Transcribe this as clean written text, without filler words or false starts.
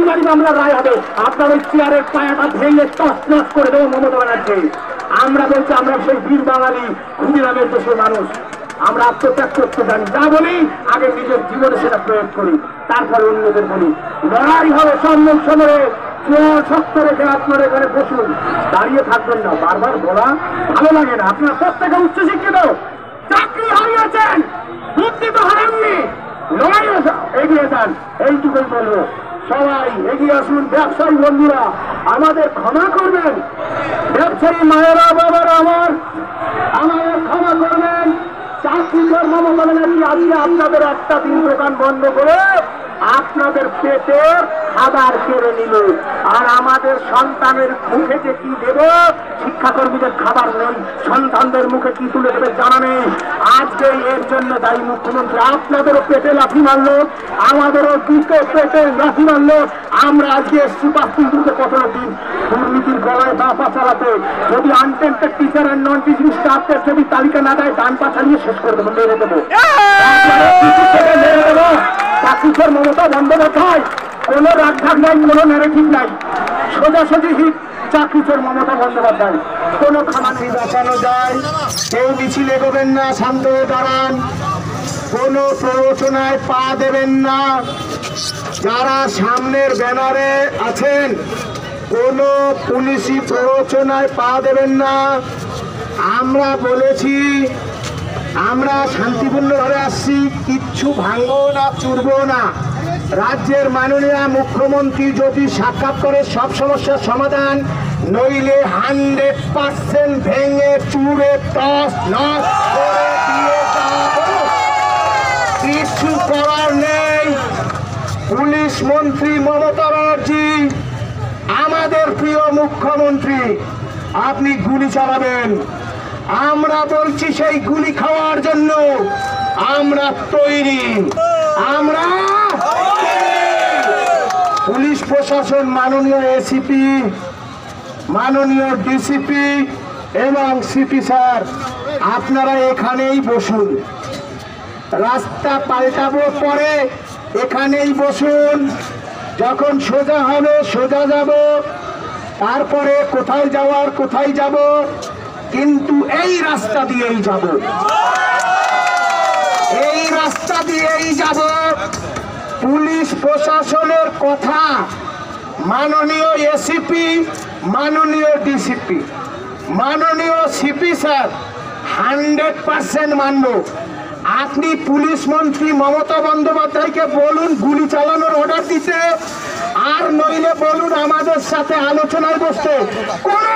বেআইনি মামলার রায় হবে, আপনার ওই চেয়ারের পায়াটা ভেঙে তছনছ করে দেবো মমতা ব্যানার্জি। আমরা বলছি আমরা সেই বীর বাঙালি ক্ষুদিরামের দেশের মানুষ, আমরা আত্মত্যাগ করতে জানি, যা বলি আগে নিজের জীবনে সেটা প্রয়োগ করি, তারপরে অন্যদের বলি। লড়াই হবে সম্মুখ সমরে, চোর শক্ত রেখে আপনারা এখানে বসুন, দাঁড়িয়ে থাকবেন না। বারবার বলা ভালো লাগে না, আপনারা প্রত্যেকে উচ্চশিক্ষিত, চাকরি হারিয়েছেন, বুদ্ধি তো হারাননি, লড়াই এগিয়ে যান, এইটুকুই বলবো। সবাই এগিয়ে আসুন। ব্যবসায়ী বন্ধুরা আমাদের ক্ষমা করবেন, ব্যবসায়ী মায়েরা বাবারা আমাদের ক্ষমা করবেন। চাকরি মমতা ব্যানার্জি আজকে আপনাদের একটা দিন দোকান বন্ধ করে আপনাদের পেটের খাবার কেড়ে নিল, আর আমাদের সন্তানের মুখে যে কি দেব, শিক্ষাকর্মীদের খাবার নেই, সন্তানদের মুখে কি তুলে দেবে জানা নেই। আজকে এর জন্য দায়ী মুখ্যমন্ত্রী। আপনাদেরও পেটে লাথি মারলো, আমাদেরও দুটো পেটে লাথি মারলো। আমরা আজকে এসছি 5 কত দিন দুর্নীতির গলায় বাপা চালাতে। যদি আনটেন্টেড টিচার আর নন টিচিং স্টাফদের যদি তালিকা না দেয়, ডান পা চালিয়ে শেষ করে দেবো, মেরে দেবো, মেরে দেবো। চাকরির মমতা বন্দ্যোপাধ্যায় কোনো রাগঢাক নাই, কোনো ন্যারেটিভ নাই, সোজাসুজি হিট চাকরির মমতা বন্দ্যোপাধ্যায়। কোনো খানা নেই, বাঁচানো যায়। কেউ মিছিল এগোবেন না, শান্ত হয়ে দাঁড়ান, কোনো প্ররোচনায় পা দেবেন না। যারা সামনের ব্যানারে আছেন কোনো পুলিশি প্ররোচনায় পা দেবেন না। আমরা বলেছি আমরা শান্তিপূর্ণভাবে আসছি, কিচ্ছু ভাঙবো না, চুরবো না। রাজ্যের মাননীয় মুখ্যমন্ত্রী যদি সাক্ষাৎ করে সব সমস্যার সমাধান, নইলে 100% ভেঙে চুরে টস নস করে দিয়ে যাবো। কিছু করার নেই। পুলিশ মন্ত্রী মমতা ব্যানার্জি, আমাদের প্রিয় মুখ্যমন্ত্রী, আপনি গুলি চালাবেন, আমরা বলছি সেই গুলি খাওয়ার জন্য আমরা তৈরি। আমরা পুলিশ প্রশাসন, মাননীয় এসিপি, মাননীয় ডিসিপি এবং সিপি স্যার, আপনারা এখানেই বসুন। রাস্তা পাল্টাবো পরে, এখানেই বসুন। যখন সোজা হবে সোজা যাব, তারপরে কোথায় যাওয়ার কোথায় যাব, কিন্তু এই রাস্তা দিয়েই যাব, এই রাস্তা দিয়েই যাব। পুলিশ প্রশাসনের কথা মাননীয় এসিপি, মাননীয় ডিসিপি, মাননীয় সিপি স্যার 100% মানব। আপনি পুলিশ মন্ত্রী মমতা বন্দ্যোপাধ্যায়কে বলুন গুলি চালানোর অর্ডার দিতে, আর নইলে বলুন আমাদের সাথে আলোচনায় বসতে। কোনো